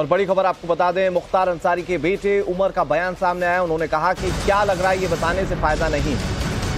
और बड़ी खबर आपको बता दें, मुख्तार अंसारी के बेटे उमर का बयान सामने आया। उन्होंने कहा कि क्या लग रहा है ये बताने से फायदा नहीं।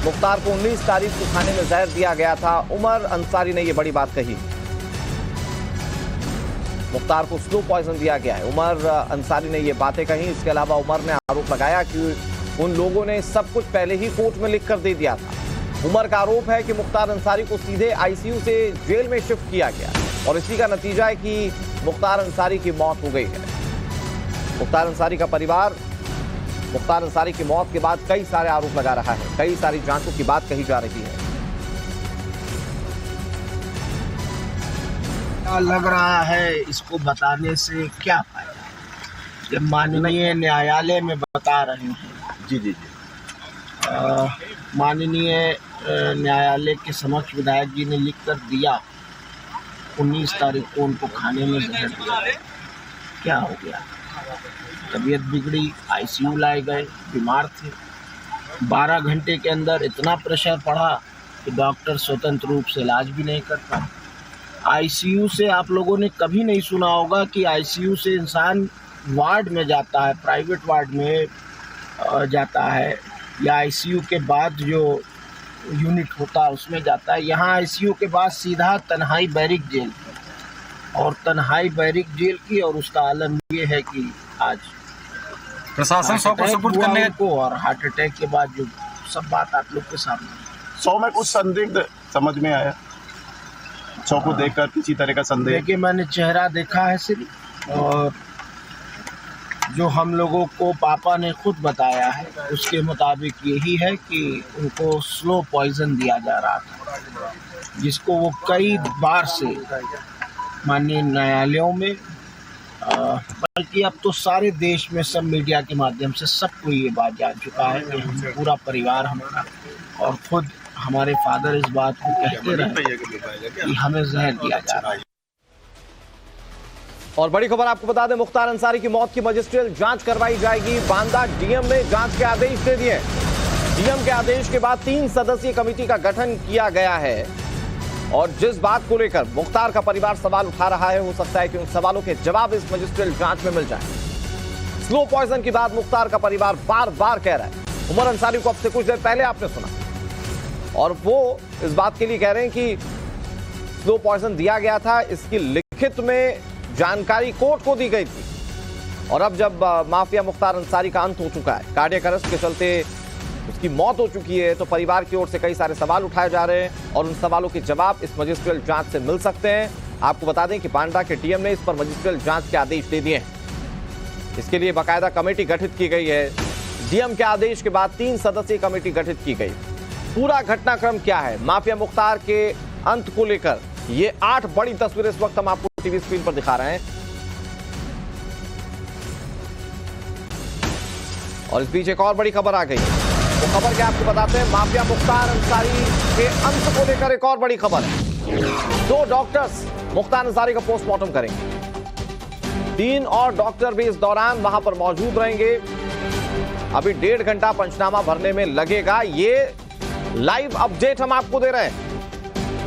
मुख्तार को 19 तारीख को खाने में जहर दिया गया था। उमर अंसारी ने ये बड़ी बात कही। मुख्तार को स्लो पॉइजन दिया गया है, उमर अंसारी ने ये बातें कही। इसके अलावा उमर ने आरोप लगाया कि उन लोगों ने सब कुछ पहले ही कोर्ट में लिख कर दे दिया था। उमर का आरोप है कि मुख्तार अंसारी को सीधे आईसीयू से जेल में शिफ्ट किया गया और इसी का नतीजा है कि मुख्तार अंसारी की मौत हो गई है। मुख्तार अंसारी का परिवार मुख्तार अंसारी की मौत के बाद कई सारे आरोप लगा रहा है, कई सारी जांचों की बात कही जा रही है। लग रहा है इसको बताने से क्या फायदा, जब माननीय न्यायालय में बता रहे हैं। जी माननीय न्यायालय के समक्ष विधायक जी ने लिख कर दिया 19 तारीख को उनको खाने में जहर दिया। क्या हो गया, तबीयत बिगड़ी, आईसीयू लाए गए, बीमार थे। 12 घंटे के अंदर इतना प्रेशर पड़ा कि डॉक्टर स्वतंत्र रूप से इलाज भी नहीं कर पाए। आईसीयू से आप लोगों ने कभी नहीं सुना होगा कि आईसीयू से इंसान वार्ड में जाता है, प्राइवेट वार्ड में जाता है, या आईसीयू के बाद जो यूनिट होता है उसमें जाता है। यहाँ आईसीयू के बाद सीधा तन्हाई बैरिक जेल, और तन्हाई बैरिक जेल की, और उसका आलम ये है कि आज प्रशासन 100 को सपोर्ट करने को, और हार्ट अटैक के बाद जो सब बात आप लोग के सामने 100 में कुछ संदिग्ध समझ में आया, 100 को देखकर किसी तरह का संदेह। देखिए, मैंने चेहरा देखा है सिर्फ, और जो हम लोगों को पापा ने खुद बताया है उसके मुताबिक यही है कि उनको स्लो पॉइजन दिया जा रहा था, जिसको वो कई बार से माननीय न्यायालयों में, बल्कि अब तो सारे देश में सब मीडिया के माध्यम से सबको ये बात जान चुका है कि हम पूरा परिवार हमारा और खुद हमारे फादर इस बात को कहते रहे कि हमें जहर दिया जा रहा है। और बड़ी खबर आपको बता दें, मुख्तार अंसारी की मौत की मजिस्ट्रियल जांच करवाई जाएगी। बांदा डीएम ने जांच के आदेश दे दिए। डीएम के आदेश के बाद 3 सदस्यीय कमेटी का गठन किया गया है, और जिस बात को लेकर मुख्तार का परिवार सवाल उठा रहा है, हो सकता है कि उन सवालों के जवाब इस मजिस्ट्रियल जांच में मिल जाए। स्लो पॉइजन की बात मुख्तार का परिवार बार बार कह रहा है। उमर अंसारी को अब से कुछ देर पहले आपने सुना, और वो इस बात के लिए कह रहे हैं कि स्लो पॉइजन दिया गया था, इसकी लिखित में जानकारी कोर्ट को दी गई थी। और अब जब माफिया मुख्तार अंसारी का अंत हो चुका है, कार्डियक अरेस्ट के चलते उसकी मौत हो चुकी है, तो परिवार की ओर से कई सारे सवाल उठाए जा रहे हैं, और उन सवालों के जवाब इस मजिस्ट्रियल जांच से मिल सकते हैं। आपको बता दें कि बांदा के डीएम ने इस पर मजिस्ट्रियल जांच के आदेश दे दिए हैं। इसके लिए बाकायदा कमेटी गठित की गई है। डीएम के आदेश के बाद 3 सदस्यीय कमेटी गठित की गई। पूरा घटनाक्रम क्या है, माफिया मुख्तार के अंत को लेकर ये 8 बड़ी तस्वीरें इस वक्त हम आपको टीवी स्क्रीन पर दिखा रहे हैं। और इस बीच एक और बड़ी खबर आ गई। वो खबर क्या आपको बताते हैं, माफिया मुख्तार अंसारी के अंत को लेकर एक और बड़ी खबर है। 2 डॉक्टर्स मुख्तार अंसारी का पोस्टमार्टम करेंगे। 3 और डॉक्टर भी इस दौरान वहां पर मौजूद रहेंगे। अभी 1.5 घंटा पंचनामा भरने में लगेगा। ये लाइव अपडेट हम आपको दे रहे हैं।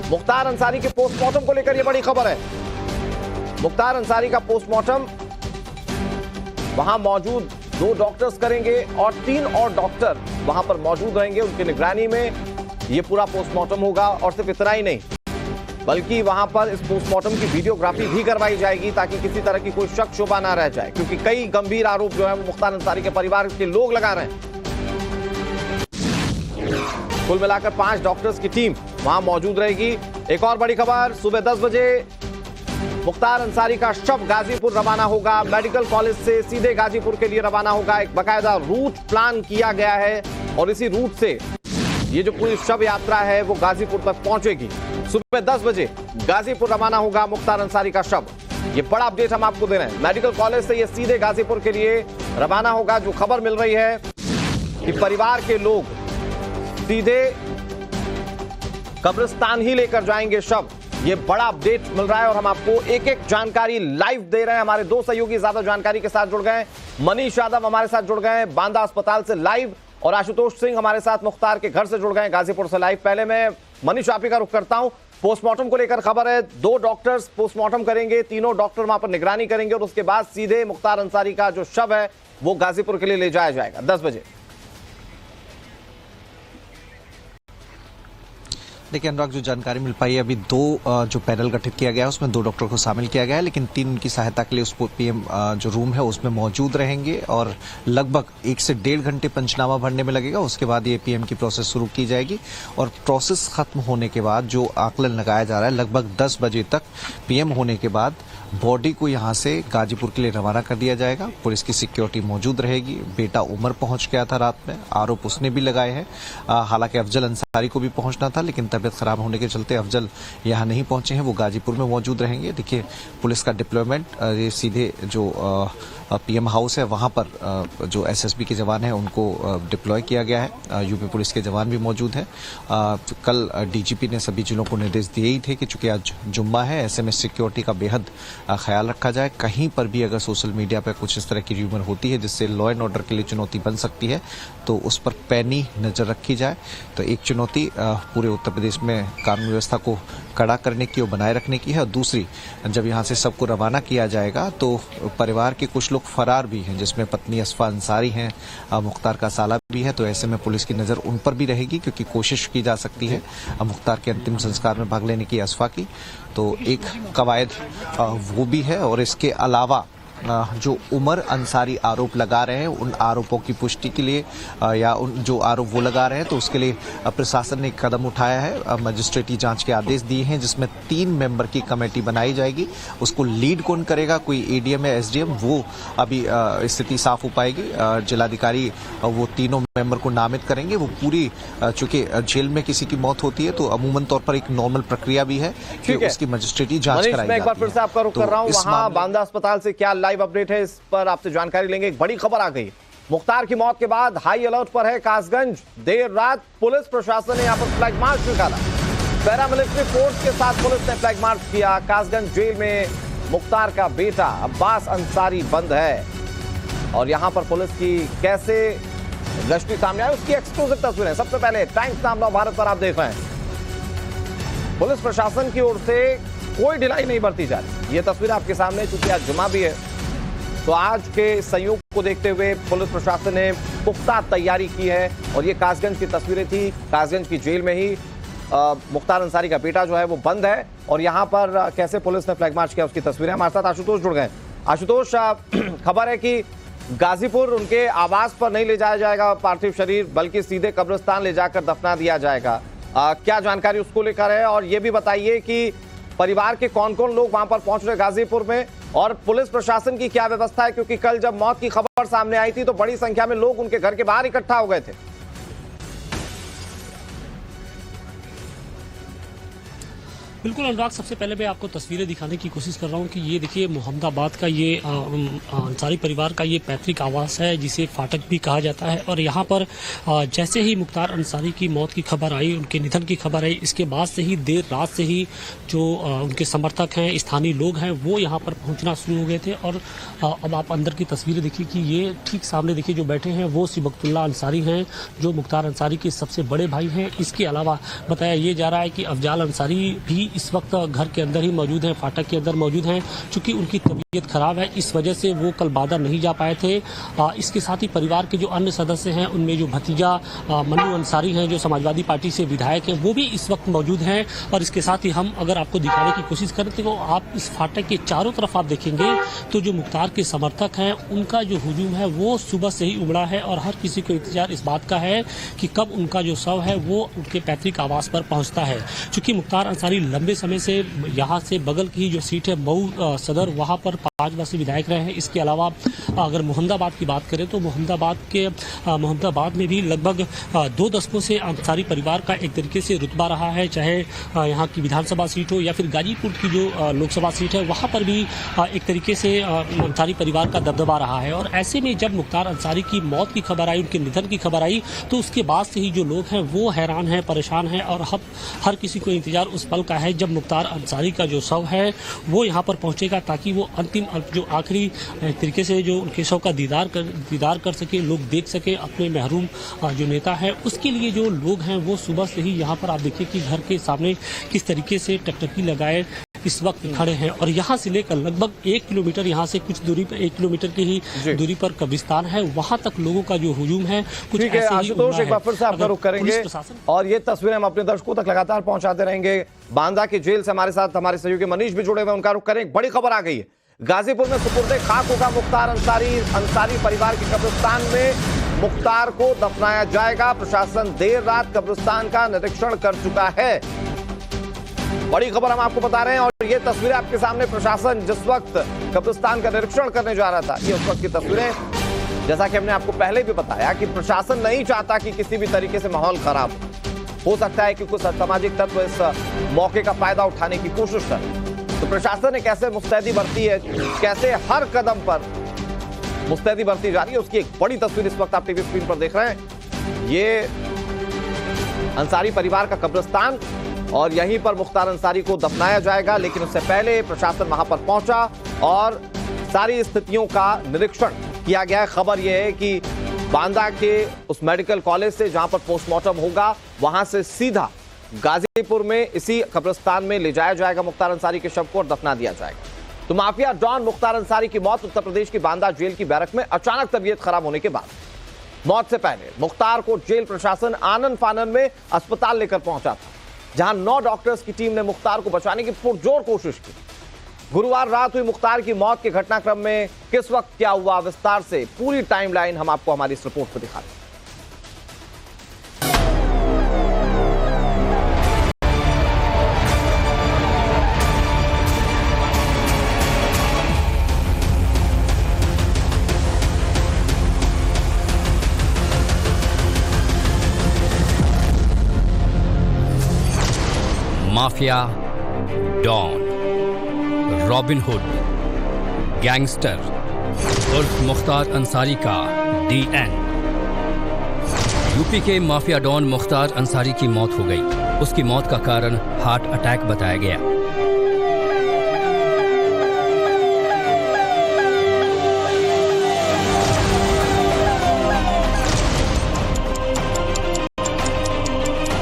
मुख्तार अंसारी के पोस्टमार्टम को लेकर यह बड़ी खबर है। मुख्तार अंसारी का पोस्टमार्टम वहां मौजूद 2 डॉक्टर्स करेंगे, और 3 और डॉक्टर वहां पर मौजूद रहेंगे। उनकी निगरानी में यह पूरा पोस्टमार्टम होगा, और सिर्फ इतना ही नहीं, बल्कि वहां पर इस पोस्टमार्टम की वीडियोग्राफी भी करवाई जाएगी, ताकि किसी तरह की कोई शक शुबा ना रह जाए, क्योंकि कई गंभीर आरोप जो है मुख्तार अंसारी के परिवार के लोग लगा रहे हैं। कुल मिलाकर 5 डॉक्टर्स की टीम वहां मौजूद रहेगी। एक और बड़ी खबर, सुबह 10 बजे मुख्तार अंसारी का शव गाजीपुर रवाना होगा। मेडिकल कॉलेज से सीधे गाजीपुर के लिए रवाना होगा। एक बाकायदा रूट प्लान किया गया है, और इसी रूट से ये जो पूरी शव यात्रा है वो गाजीपुर तक पहुंचेगी। सुबह 10 बजे गाजीपुर रवाना होगा मुख्तार अंसारी का शव। ये बड़ा अपडेट हम आपको दे रहे हैं। मेडिकल कॉलेज से ये सीधे गाजीपुर के लिए रवाना होगा। जो खबर मिल रही है कि परिवार के लोग सीधे कब्रिस्तान ही लेकर जाएंगे शव। ये बड़ा अपडेट मिल रहा है, और हम आपको एक एक जानकारी लाइव दे रहे हैं। हमारे 2 सहयोगी ज्यादा जानकारी के साथ जुड़ गए। मनीष यादव हमारे साथ जुड़ गए बांदा अस्पताल से लाइव, और आशुतोष सिंह हमारे साथ मुख्तार के घर से जुड़ गए गाजीपुर से लाइव। पहले मैं मनीष आप ही का रुख करता हूं। पोस्टमार्टम को लेकर खबर है, 2 डॉक्टर्स पोस्टमार्टम करेंगे, तीनों डॉक्टर वहां पर निगरानी करेंगे और उसके बाद सीधे मुख्तार अंसारी का जो शव है वो गाजीपुर के लिए ले जाया जाएगा 10 बजे। देखिए अनुराग, जो जानकारी मिल पाई है अभी 2 जो पैनल गठित किया गया है उसमें 2 डॉक्टर को शामिल किया गया है, लेकिन 3 उनकी सहायता के लिए उस पीएम जो रूम है उसमें मौजूद रहेंगे और लगभग 1 से 1.5 घंटे पंचनामा भरने में लगेगा। उसके बाद ये पीएम की प्रोसेस शुरू की जाएगी और प्रोसेस खत्म होने के बाद जो आकलन लगाया जा रहा है लगभग 10 बजे तक पीएम होने के बाद बॉडी को यहां से गाजीपुर के लिए रवाना कर दिया जाएगा। पुलिस की सिक्योरिटी मौजूद रहेगी। बेटा उमर पहुंच गया था रात में, आरोप उसने भी लगाए हैं। हालांकि अफजल अंसारी को भी पहुंचना था लेकिन तबीयत खराब होने के चलते अफजल यहां नहीं पहुंचे हैं, वो गाजीपुर में मौजूद रहेंगे। देखिए पुलिस का डिप्लॉयमेंट, ये सीधे जो पीएम हाउस है वहां पर जो एसएसबी के जवान हैं उनको डिप्लॉय किया गया है। यूपी पुलिस के जवान भी मौजूद हैं। कल डीजीपी ने सभी जिलों को निर्देश दिए ही थे कि चूंकि आज जुम्मा है ऐसे में सिक्योरिटी का बेहद ख्याल रखा जाए। कहीं पर भी अगर सोशल मीडिया पर कुछ इस तरह की र्यूमर होती है जिससे लॉ एंड ऑर्डर के लिए चुनौती बन सकती है तो उस पर पैनी नजर रखी जाए। तो एक चुनौती पूरे उत्तर प्रदेश में कानून व्यवस्था को कड़ा करने की और बनाए रखने की है, और दूसरी जब यहाँ से सबको रवाना किया जाएगा तो परिवार के कुछ लोग फरार भी हैं जिसमें पत्नी असफा अंसारी हैं, मुख्तार का साला भी है। तो ऐसे में पुलिस की नज़र उन पर भी रहेगी क्योंकि कोशिश की जा सकती है मुख्तार के अंतिम संस्कार में भाग लेने की असफा की। तो एक कवायद वो भी है और इसके अलावा जो उमर अंसारी आरोप लगा रहे हैं उन आरोपों की पुष्टि के लिए या उन जो आरोप वो लगा रहे हैं तो उसके लिए प्रशासन ने एक कदम उठाया है। मजिस्ट्रेटी जांच के आदेश दिए हैं जिसमें 3 मेंबर की कमेटी बनाई जाएगी। उसको लीड कौन करेगा, कोई एडीएम या एसडीएम, वो अभी स्थिति साफ हो पाएगी। जिलाधिकारी वो तीनों मेंबर को नामित करेंगे। वो पूरी चूंकि जेल में किसी की मौत होती है तो अमूमन तौर पर एक नॉर्मल प्रक्रिया भी है कि उसकी मजिस्ट्रेटी जांच कराई जाती है। एक बार फिर से आपका रुख कर रहा हूं, वहां बांदा अस्पताल से क्या लाइव अपडेट है इस पर आपसे जानकारी लेंगे। एक बड़ी खबर आ गई, मुख्तार की मौत के बाद हाई अलर्ट पर है कासगंज। देर रात पुलिस प्रशासन ने यहां पर फ्लैग मार्च निकाला। पैरामिलिट्री फोर्स के साथ पुलिस ने फ्लैग मार्च किया। कासगंज जेल में मुख्तार का बेटा अब्बास अंसारी बंद है और यहां पर पुलिस की कैसे गश्ती सामने आई उसकी एक्सक्लूसिव तस्वीरें। सबसे पहले टाइम्स नाम भारत पर आप देख रहे हैं, पुलिस प्रशासन की ओर से कोई ढिलाई नहीं बरती जा रही। ये तस्वीर आपके सामने, चूंकि आज जुमा भी है तो आज के संयोग को देखते हुए पुलिस प्रशासन ने पुख्ता तैयारी की है। और ये कासगंज की तस्वीरें थी। कासगंज की जेल में ही मुख्तार अंसारी का बेटा जो है वो बंद है और यहाँ पर कैसे पुलिस ने फ्लैग मार्च किया उसकी तस्वीरें। हमारे साथ आशुतोष जुड़ गए। आशुतोष, खबर है कि गाजीपुर उनके आवास पर नहीं ले जाया जाएगा पार्थिव शरीर, बल्कि सीधे कब्रिस्तान ले जाकर दफना दिया जाएगा। क्या जानकारी उसको लेकर है और ये भी बताइए कि परिवार के कौन कौन लोग वहां पर पहुंच रहे गाजीपुर में और पुलिस प्रशासन की क्या व्यवस्था है, क्योंकि कल जब मौत की खबर सामने आई थी तो बड़ी संख्या में लोग उनके घर के बाहर इकट्ठा हो गए थे। बिल्कुल अनुराग, सबसे पहले मैं आपको तस्वीरें दिखाने की कोशिश कर रहा हूं कि ये देखिए मोहम्मदाबाद का ये अंसारी परिवार का ये पैतृक आवास है जिसे फाटक भी कहा जाता है। और यहाँ पर जैसे ही मुख्तार अंसारी की मौत की खबर आई, उनके निधन की खबर आई, इसके बाद से ही देर रात से ही जो उनके समर्थक हैं, स्थानीय लोग हैं, वो यहाँ पर पहुँचना शुरू हो गए थे। और अब आप अंदर की तस्वीरें देखिए कि ये ठीक सामने देखिए जो बैठे हैं वो सिबकतुल्ला अंसारी हैं जो मुख्तार अंसारी के सबसे बड़े भाई हैं। इसके अलावा बताया ये जा रहा है कि अफजाल अंसारी भी इस वक्त घर के अंदर ही मौजूद हैं, फाटक के अंदर मौजूद हैं। चूंकि उनकी तबीयत खराब है इस वजह से वो कल बादर नहीं जा पाए थे। इसके साथ ही परिवार के जो अन्य सदस्य हैं उनमें जो भतीजा मन्नू अंसारी हैं जो समाजवादी पार्टी से विधायक हैं वो भी इस वक्त मौजूद हैं। और इसके साथ ही हम अगर आपको दिखाने की कोशिश करें तो आप इस फाटक के चारों तरफ आप देखेंगे तो जो मुख्तार के समर्थक हैं उनका जो हुजूम है वो सुबह से ही उमड़ा है और हर किसी को इंतजार इस बात का है कि कब उनका जो शव है वो उनके पैतृक आवास पर पहुंचता है। चूंकि मुख्तार अंसारी लंबे समय से यहाँ से बगल की जो सीट है मऊ सदर, वहाँ पर 5 वर्ष विधायक रहे हैं। इसके अलावा अगर मोहम्मदाबाद की बात करें तो मोहम्मदाबाद में भी लगभग 2 दशकों से अंसारी परिवार का एक तरीके से रुतबा रहा है, चाहे यहाँ की विधानसभा सीट हो या फिर गाजीपुर की जो लोकसभा सीट है वहाँ पर भी एक तरीके से अंसारी परिवार का दबदबा रहा है। और ऐसे में जब मुख्तार अंसारी की मौत की खबर आई, उनके निधन की खबर आई, तो उसके बाद से ही जो लोग हैं वो हैरान हैं, परेशान हैं और हर किसी को इंतजार उस पल का है है जब मुख्तार अंसारी का जो शव है वो यहाँ पर पहुँचेगा, ताकि वो अंतिम जो आखिरी तरीके से जो उनके शव का दीदार कर सके, लोग देख सके अपने महरूम जो नेता है। उसके लिए जो लोग हैं वो सुबह से ही यहाँ पर आप देखिए कि घर के सामने किस तरीके से टकटकी लगाए इस वक्त खड़े हैं। और यहाँ से लेकर लगभग 1 किलोमीटर, यहाँ से कुछ दूरी पर 1 किलोमीटर की ही दूरी पर कब्रिस्तान है, वहाँ तक लोगों का जो हुजूम है कुछ ऐसे ही आशुतोष, एक बार फिर से आपका रुख करेंगे और ये तस्वीरें हम अपने दर्शकों तक लगातार पहुंचाते रहेंगे। बांदा की जेल से हमारे साथ हमारे सहयोगी मनीष भी जुड़े हुए, उनका रुख करें। बड़ी खबर आ गई है, गाजीपुर में सुपुर्दे खाक होगा मुख्तार अंसारी परिवार के कब्रिस्तान में मुख्तार को दफनाया जाएगा। प्रशासन देर रात कब्रिस्तान का निरीक्षण कर चुका है। बड़ी खबर हम आपको बता रहे हैं और ये तस्वीरें आपके सामने, प्रशासन जिस वक्त कब्रिस्तान का निरीक्षण करने जा रहा था, ये उस वक्त की तस्वीरें। जैसा कि हमने आपको पहले भी बताया कि प्रशासन नहीं चाहता कि किसी भी तरीके से माहौल खराब हो सकता है कि कुछ असामाजिक तत्व इस मौके का फायदा उठाने की कोशिश करें। तो प्रशासन ने कैसे मुस्तैदी बरती है, कैसे हर कदम पर मुस्तैदी बरती जा रही है, उसकी एक बड़ी तस्वीर इस वक्त आप टीवी स्क्रीन पर देख रहे हैं। ये अंसारी परिवार का कब्रिस्तान और यहीं पर मुख्तार अंसारी को दफनाया जाएगा, लेकिन उससे पहले प्रशासन वहां पर पहुंचा और सारी स्थितियों का निरीक्षण किया गया है। खबर यह है कि बांदा के उस मेडिकल कॉलेज से जहां पर पोस्टमार्टम होगा, वहां से सीधा गाजीपुर में इसी कब्रिस्तान में ले जाया जाएगा मुख्तार अंसारी के शव को और दफना दिया जाएगा। तो माफिया डॉन मुख्तार अंसारी की मौत उत्तर प्रदेश की बांदा जेल की बैरक में अचानक तबीयत खराब होने के बाद, मौत से पहले मुख्तार को जेल प्रशासन आनन फानन में अस्पताल लेकर पहुंचा था, जहां 9 डॉक्टर्स की टीम ने मुख्तार को बचाने की पुरजोर कोशिश की। गुरुवार रात हुई मुख्तार की मौत के घटनाक्रम में किस वक्त क्या हुआ, विस्तार से पूरी टाइमलाइन हम आपको हमारी इस रिपोर्ट में दिखाते हैं। Mafia don, Robin Hood, gangster उर्फ मुख्तार अंसारी का DN। यूपी के माफिया डॉन मुख्तार अंसारी की मौत हो गई। उसकी मौत का कारण हार्ट अटैक बताया गया।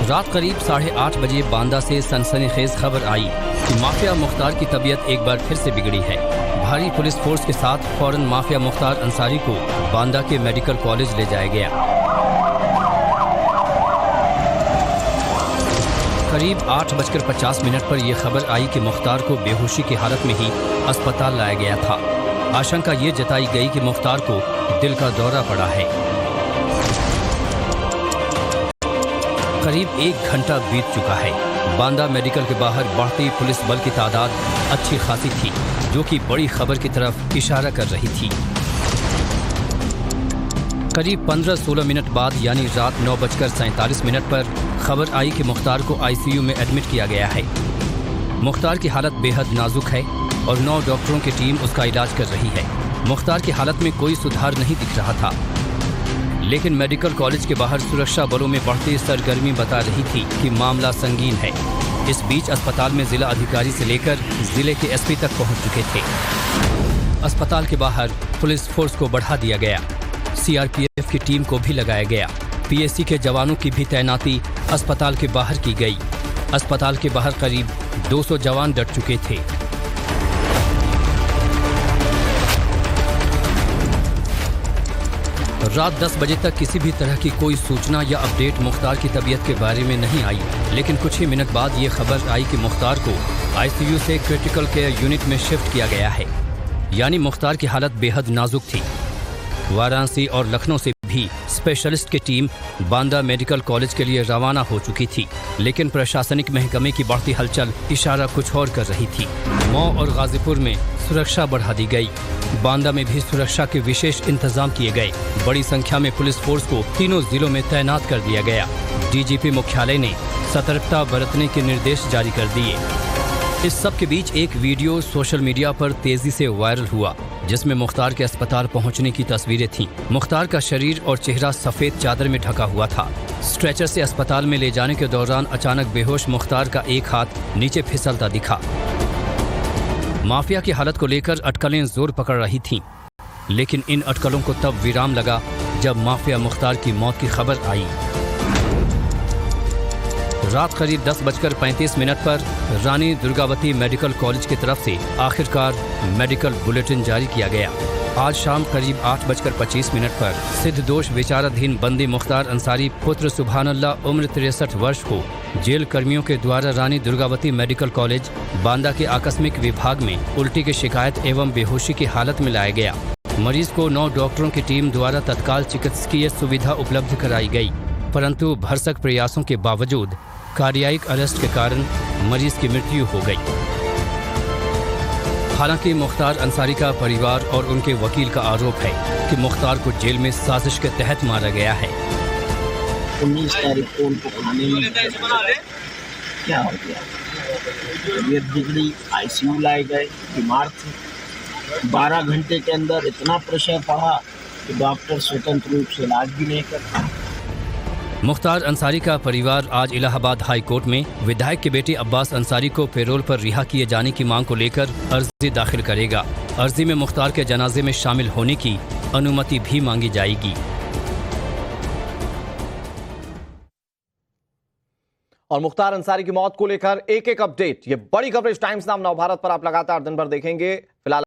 रात करीब 8:30 बजे बांदा से सनसनीखेज खबर आई कि माफिया मुख्तार की तबीयत एक बार फिर से बिगड़ी है। भारी पुलिस फोर्स के साथ फौरन माफिया मुख्तार अंसारी को बांदा के मेडिकल कॉलेज ले जाया गया। करीब 8:50 पर यह खबर आई कि मुख्तार को बेहोशी की हालत में ही अस्पताल लाया गया था। आशंका ये जताई गई कि मुख्तार को दिल का दौरा पड़ा है। करीब 1 घंटा बीत चुका है। बांदा मेडिकल के बाहर बढ़ती पुलिस बल की तादाद अच्छी खासी थी, जो कि बड़ी खबर की तरफ इशारा कर रही थी। करीब 15-16 मिनट बाद यानी रात 9:47 पर खबर आई कि मुख्तार को ICU में एडमिट किया गया है। मुख्तार की हालत बेहद नाजुक है और 9 डॉक्टरों की टीम उसका इलाज कर रही है। मुख्तार की हालत में कोई सुधार नहीं दिख रहा था, लेकिन मेडिकल कॉलेज के बाहर सुरक्षा बलों में बढ़ती सरगर्मी बता रही थी कि मामला संगीन है। इस बीच अस्पताल में जिला अधिकारी से लेकर जिले के SP तक पहुंच चुके थे। अस्पताल के बाहर पुलिस फोर्स को बढ़ा दिया गया। CRPF की टीम को भी लगाया गया। PSC के जवानों की भी तैनाती अस्पताल के बाहर की गई। अस्पताल के बाहर करीब 200 जवान डट चुके थे। रात 10 बजे तक किसी भी तरह की कोई सूचना या अपडेट मुख्तार की तबीयत के बारे में नहीं आई, लेकिन कुछ ही मिनट बाद ये खबर आई कि मुख्तार को ICU से क्रिटिकल केयर यूनिट में शिफ्ट किया गया है। यानी मुख्तार की हालत बेहद नाजुक थी। वाराणसी और लखनऊ से भी स्पेशलिस्ट की टीम बांदा मेडिकल कॉलेज के लिए रवाना हो चुकी थी, लेकिन प्रशासनिक महकमे की बढ़ती हलचल इशारा कुछ और कर रही थी। मऊ और गाजीपुर में सुरक्षा बढ़ा दी गई। बांदा में भी सुरक्षा के विशेष इंतजाम किए गए। बड़ी संख्या में पुलिस फोर्स को तीनों जिलों में तैनात कर दिया गया। DGP मुख्यालय ने सतर्कता बरतने के निर्देश जारी कर दिए। इस सब के बीच एक वीडियो सोशल मीडिया पर तेजी से वायरल हुआ। जिसमें मुख्तार के अस्पताल पहुंचने की तस्वीरें थीं। मुख्तार का शरीर और चेहरा सफेद चादर में ढका हुआ था। स्ट्रेचर से अस्पताल में ले जाने के दौरान अचानक बेहोश मुख्तार का एक हाथ नीचे फिसलता दिखा। माफिया की हालत को लेकर अटकलें जोर पकड़ रही थीं, लेकिन इन अटकलों को तब विराम लगा जब माफिया मुख्तार की मौत की खबर आई। रात करीब 10:35 पर रानी दुर्गावती मेडिकल कॉलेज की तरफ से आखिरकार मेडिकल बुलेटिन जारी किया गया। आज शाम करीब 8:25 पर सिद्ध दोष विचाराधीन बंदी मुख्तार अंसारी पुत्र सुभानअल्लाह उम्र 63 वर्ष को जेल कर्मियों के द्वारा रानी दुर्गावती मेडिकल कॉलेज बांदा के आकस्मिक विभाग में उल्टी की शिकायत एवं बेहोशी की हालत में लाया गया। मरीज को 9 डॉक्टरों की टीम द्वारा तत्काल चिकित्सकीय सुविधा उपलब्ध कराई गई, परंतु भरसक प्रयासों के बावजूद कार्डियक अरेस्ट के कारण मरीज की मृत्यु हो गई। हालांकि मुख्तार अंसारी का परिवार और उनके वकील का आरोप है कि मुख्तार को जेल में साजिश के तहत मारा गया है। 19 तारीख को उनको खाने में क्या हो गया, तबीयत बिगड़ी, आईसीयू लाए गए, बीमार थे। 12 घंटे के अंदर इतना प्रेशर पड़ा कि डॉक्टर स्वतंत्र रूप से इलाज भी नहीं करता। मुख्तार अंसारी का परिवार आज इलाहाबाद हाई कोर्ट में विधायक के बेटे अब्बास अंसारी को पैरोल पर रिहा किए जाने की मांग को लेकर अर्जी दाखिल करेगा। अर्जी में मुख्तार के जनाजे में शामिल होने की अनुमति भी मांगी जाएगी। और मुख्तार अंसारी की मौत को लेकर एक एक अपडेट, ये बड़ी कवरेज टाइम्स नाम नवभारत पर आप लगातार दिन भर देखेंगे। फिलहाल